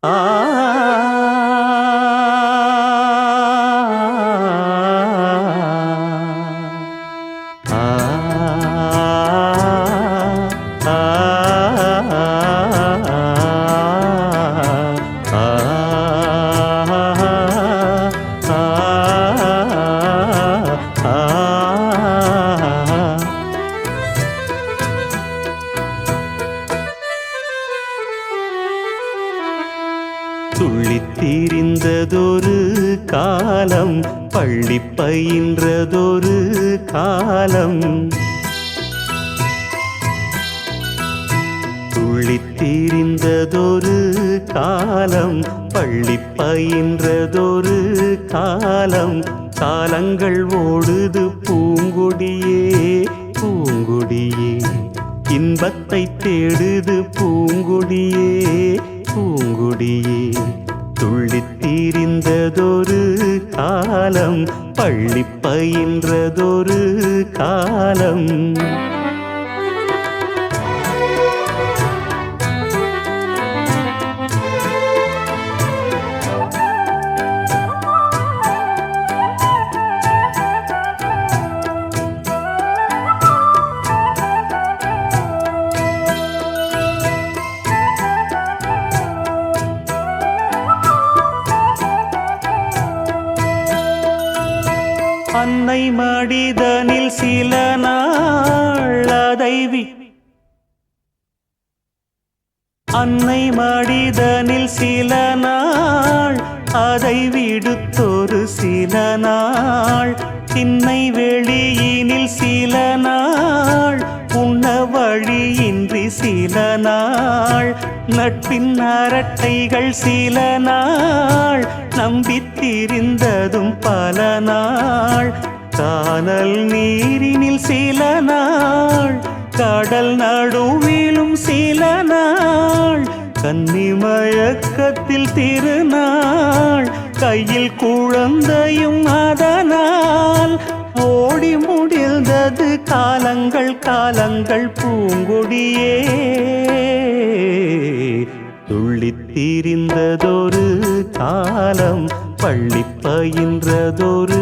ஆ துள்ளித் திரிந்ததொரு காலம், பள்ளி பயின்றதொரு காலம். துள்ளித் திரிந்ததொரு காலம், பள்ளி பயின்றதொரு காலம். காலங்கள் ஓடுது பூங்கொடியே பூங்கொடியே, இன்பத்தை தேடுது பூங்கொடியே பூங்கொடியே. துள்ளித் திரிந்ததொரு காலம், பள்ளி பயின்றதொரு காலம். அன்னை மடிதனில் சில நாள் அன்னை மடிதனில் சில நாள் அதை விடுத்தொரு சில நாள். திண்ணை வெளியினில் சில நாள், உண்ண வழியின்றி சில நாள். நட்பின் அரட்டைகள் சில நாள், நம்பித்திரிந்ததும் பல நாள். கானல் நீரினில் சில நாள், கடல் நடுவிலும் சில நாள். கன்னிமயக்கத்தில் திருநாள், கையில் குழந்தையும் அதனால். ஓடி முடிந்தது காலங்கள் காலங்கள் பூங்கொடியே. துள்ளித் திரிந்ததொரு காலம், பள்ளி பயின்றதொரு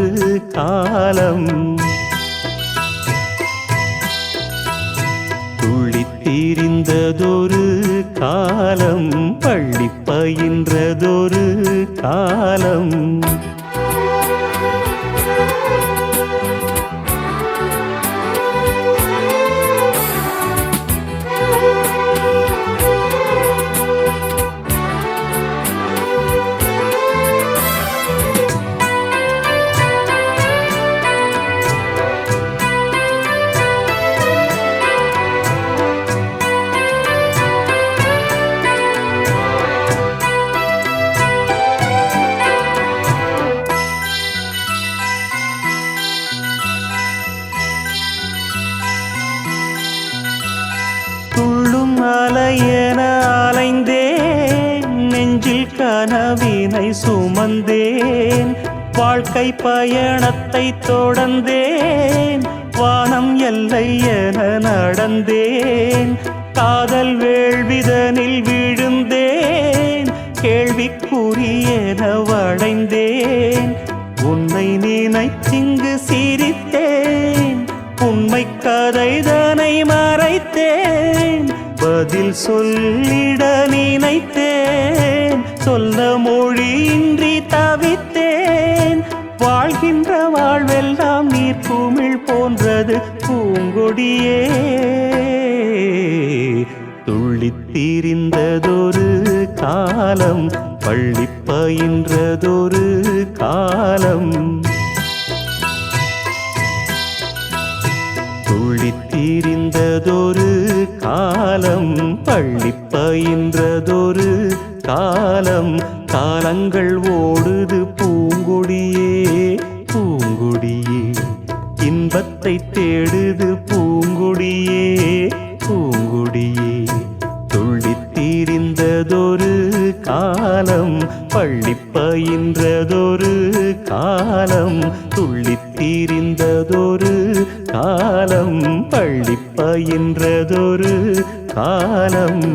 காலம். துள்ளித் திரிந்ததொரு காலம், பள்ளி பயின்றதொரு காலம். துள்ளும் அலையென அலைந்தேன், நெஞ்சில் கனவினை சுமந்தேன். வாழ்க்கை பயணத்தை தொடர்ந்தேன், வானம் எல்லை என நடந்தேன். காதல் வேள்விதனில் விழுந்தேன், கேள்விக்குரியென வளைந்தேன். உன்னை நினைத்திங்கு சிரித்தேன், உண்மை கதைதனை மறைத்தேன். பதில் சொல்லிட நினைத்தேன், சொல்ல மொழியின்றி தவித்தேன். வாழ்கின்ற வாழ்வெல்லாம் நீர்க்குமிழ் போன்றது பூங்கொடியே. துள்ளித் திரிந்ததொரு காலம், பள்ளி பயின்றதொரு காலம். துள்ளித் திரிந்ததொரு காலம், பள்ளி பயின்றதொரு காலம். காலங்கள் ஓடுது பூங்கொடியே பூங்கொடியே, இன்பத்தை தேடுது பூங்கொடியே பூங்கொடியே. துள்ளித் திரிந்ததொரு காலம், பள்ளி பயின்றதொரு காலம். துள்ளித் திரிந்ததொரு காலம், பள்ளி பயின்றதொரு காலம்.